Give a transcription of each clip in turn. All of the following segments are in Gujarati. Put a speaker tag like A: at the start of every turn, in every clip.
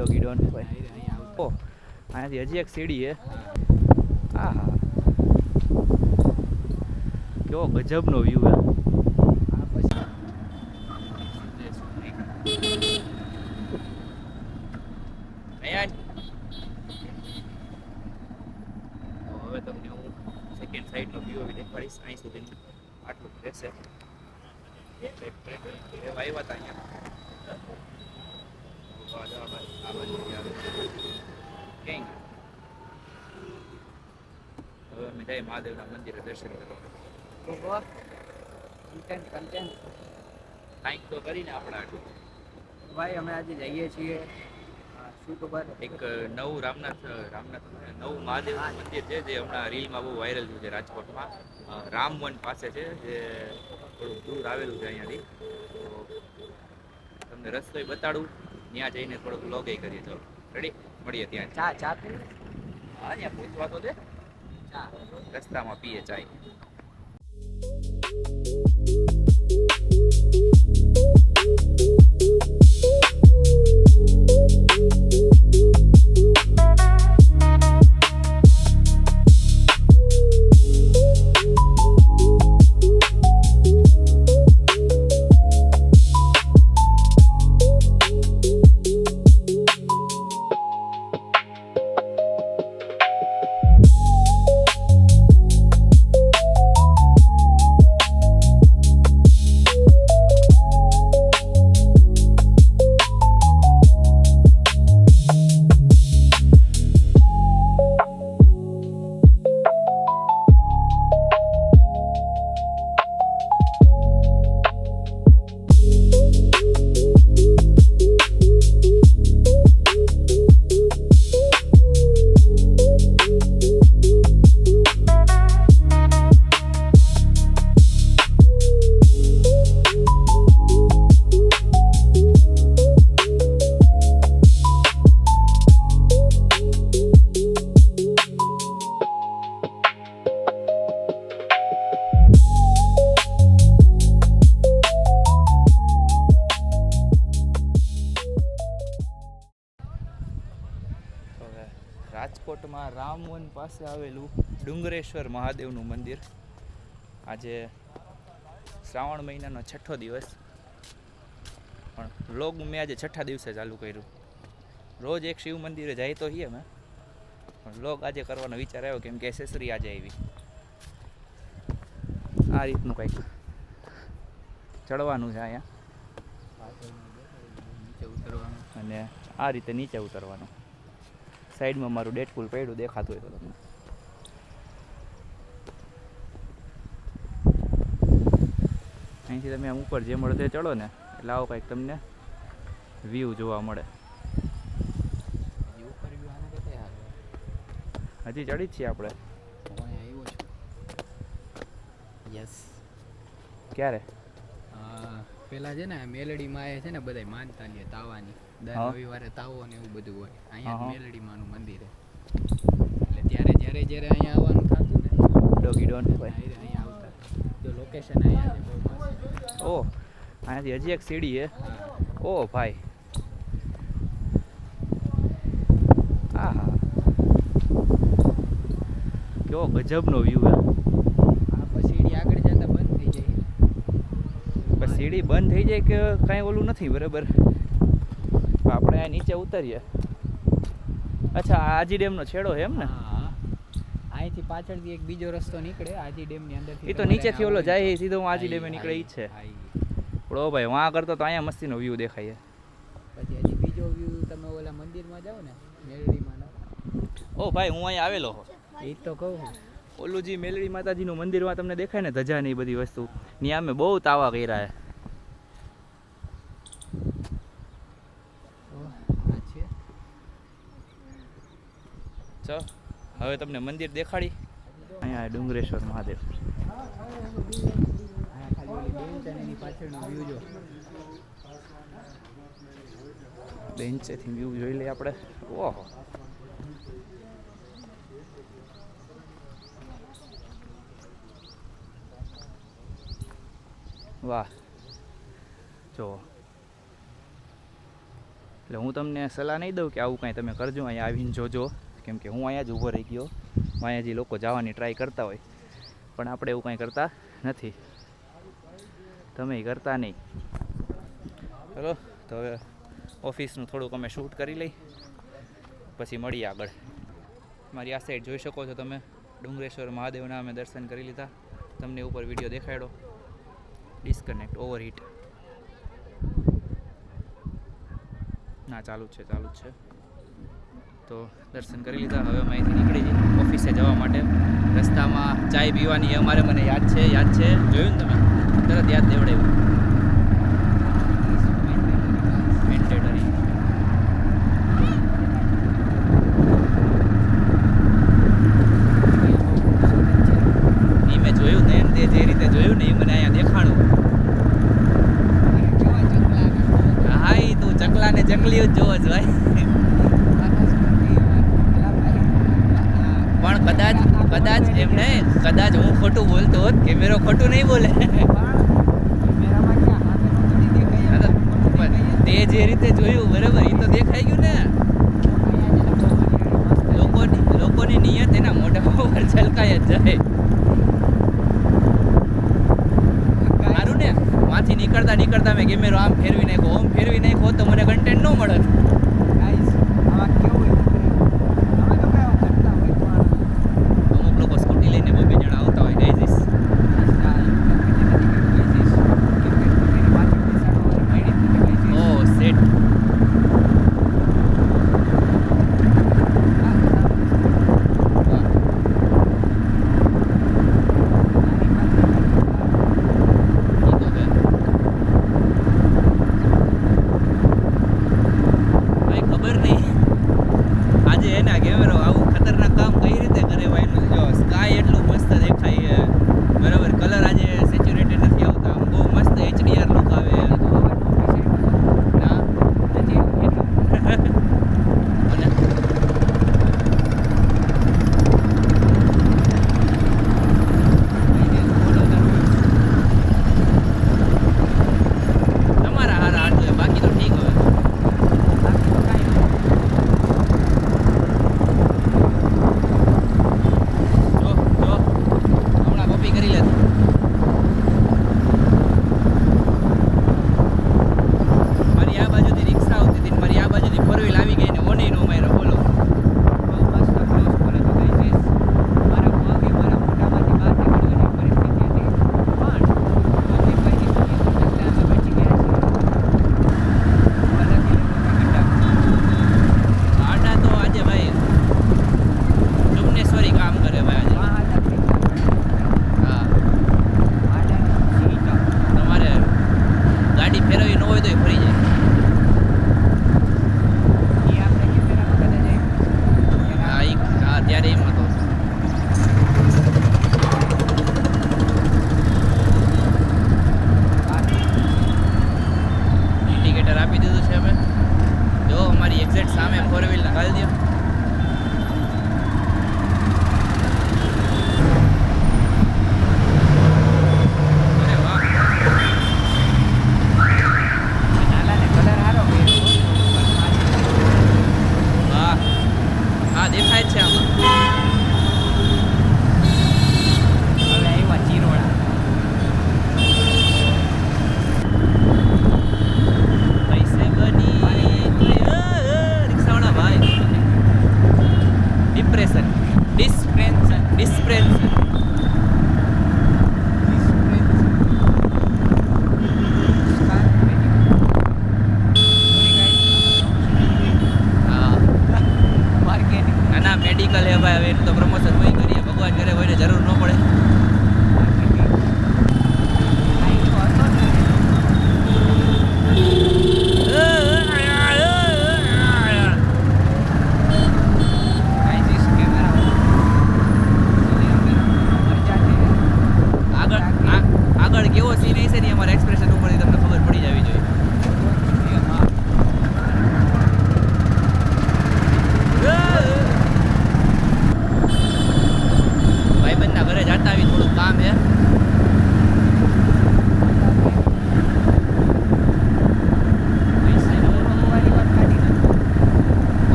A: ડોગી ડોન ભાઈ ઓ અહીંયાથી હજી એક સીડી છે હા હા કેવો ગજબનો વ્યૂ હે હવે તમને હું સેકન્ડ સાઈડનો વ્યૂ હવે દેખાડીશ અહીં સુધી આટલું રહેશે આવ્યા હતા અહીંયા હવે અમે જઈએ મહાદેવના મંદિરે દર્શન કરવા કાંઈક તો કરીને આપણા
B: ભાઈ અમે આજે જઈએ છીએ શું ખબર
A: એક નવું રામનાથ નવું મહાદેવ મંદિર છે જે હમણાં રીલમાં બહુ વાયરલ થયું છે રાજકોટમાં રામવન પાસે છે જે થોડુંક દૂર આવેલું છે અહીંયાથી તો તમને રસ્તો બતાડું ત્યાં જઈને થોડોક વ્લોગ કરીએ ચલો રેડી મળીએ ત્યાં
B: ચા ચા
A: હા ત્યાં પહોંચવા તો દે ચા રસ્તામાં પીએ ચાય રાજકોટમાં રામવન પાસે આવેલું ડુંગરેશ્વર મહાદેવનું મંદિર આજે શ્રાવણ મહિનાનો 6થો દિવસ પણ વ્લોગ મેં આજે 6થા દિવસે ચાલુ કર્યું રોજ એક શિવ મંદિરે જાય તો છીએ મેં પણ વ્લોગ આજે કરવાનો વિચાર આવ્યો કેમ કે એસેસરી આજે આવી આ રીતનું કંઈક ચડવાનું છે અહીંયા અને આ રીતે નીચે ઉતરવાનું સાઈડમાં મારું ડેડપૂલ પડ્યું દેખાતું હોય તો તમને અહીંથી તમે આમ ઉપર જે મળે તે ચડો ને એટલે આવો કંઈક તમને વ્યૂ જોવા મળે હજી ચડી જ છીએ આપણે
B: યસ
A: ક્યારે
B: પેલા છે ને મેલડીમાં એ છે ને બધા માનતા લે તાવાની દર રવિવારે તાવો ને એવું બધું હોય અહીંયા મેલડીમાંનું મંદિર એટલે ત્યારે જ્યારે અહીંયા આવવાનું થતું ને
A: ડોગી ડોન
B: અહીંયા આવતા જો લોકેશન અહીંયા છે બહુ મસ્ત
A: ઓ અહીંયાથી હજી એક સીડી છે ઓ ભાઈ હા હા કેવો ગજબનો વ્યૂ હે
B: સીડી આગળ જતા બંધ થઈ જાય
A: પણ સીડી બંધ થઈ જાય કે કાંઈ ઓલું નથી બરાબર આપણે આ નીચે ઉતરીએ અચ્છા આજી ડેમનો છેડો છે એમ ને
B: અહીંથી પાછળથી એક બીજો રસ્તો નીકળે આજી ડેમની અંદરથી
A: એ તો નીચેથી ઓલો જાય સીધો આજી ડેમે નીકળે ઈ જ છે પણ ઓ ભાઈ વાં કરતો તો અહીંયા મસ્તીનો વ્યૂ દેખાય
B: પછી હજી બીજો વ્યૂ તમે ઓલા મંદિરમાં જાઓ ને મેલડીમાં
A: ઓ ભાઈ હું અહીંયા આવેલો
B: એ તો કહું
A: ઓલું જે મેલડી માતાજીનું મંદિરમાં તમને દેખાય ને ધજા ને એ બધી વસ્તુ ત્યાં અમે બહુ તાવા કર્યા છે હવે તમને મંદિર દેખાડી અહીંયા ડુંગરેશ્વર મહાદેવ બેન્ચેથી વ્યૂ જોઈ લઈએ આપણે ઓહો વાહ જો એટલે હું તમને સલાહ નહીં દઉં કે આવું કાંઈ તમે કરજો, અહીંયા આવીને જોજો, કેમ કે હું અહીંયા જ ઊભો રહી ગયો. અહીંયા જે લોકો જવાની ટ્રાય કરતા હોય, પણ આપણે એવું કાંઈ કરતા નથી, તમે કરતા નહીં. ચલો તો હવે ઓફિસનું થોડુંક અમે શૂટ કરી લઈ, પછી મળીએ આગળ. મારી આ સાઈડ જોઈ શકો છો તમે, ડુંગરેશ્વર મહાદેવના અમે દર્શન કરી લીધા. તમને ઉપર વિડીયો દેખાડ્યો, ડિસ્કનેક્ટ ઓવરહીટ ના ચાલુ જ છે. તો દર્શન કરી લીધા. હવે અમે અહીંથી નીકળી જઈએ ઓફિસે જવા માટે. રસ્તામાં ચાય પીવાની અમારે, મને યાદ છે, જોયું ને તમે, તરત યાદ દેવડાવ્યું. મેન્ડેટરી. એ મેં જોયું ને, તે જે રીતે જોયું ને એ મને અહીંયા દેખાણું. હા, એ તું ચકલા ને ચકલીઓ જ જોવો જ ભાઈ. પણ કદાચ એમને કદાચ હું ખોટું બોલતો હોત, કેમેરો ખોટું નહીં બોલે. તે જે રીતે જોયું બરાબર, એ તો દેખાઈ ગયું ને. લોકોની નિયત એના મોઢા ઉપર છલકાય જ જાય. સારું ને, માંથી નીકળતા મેં કેમેરો આમ ફેરવી નાખ્યો તો મને કન્ટેન્ટ ન મળે. અમુક લોકો સ્કૂટી લઈને 2 જણા આવતા હોય. ઓ સેટ.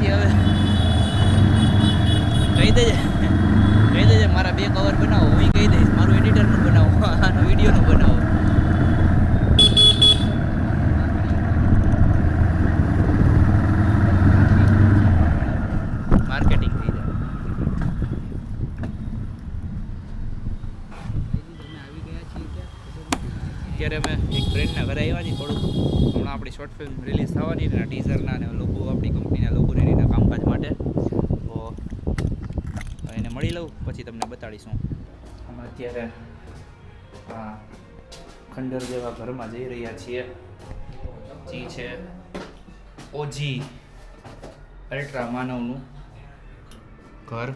A: પછી હવે કહી દેજે મારા 2 કવર બનાવો. હું કહી દઈશ મારું એડિટરનું બનાવો, આનો વિડીયોનું બનાવો. માર્કેટિંગ થઈ જાય. અત્યારે અમે એક ફ્રેન્ડના ઘરે આવ્યા છીએ. થોડુંક હમણાં આપણી શોર્ટ ફિલ્મ રિલીઝ થવાની એના ટીઝરના અને લોકો આપણી કંપનીના લોકો રેડીના કામકાજ માટે. તો એને મળી લઉં પછી તમને બતાડીશું. અમે અત્યારે આ ખંડર જેવા ઘરમાં જઈ રહ્યા છીએ. જે છે ઓજી અલ્ટ્રા માનવનું ઘર.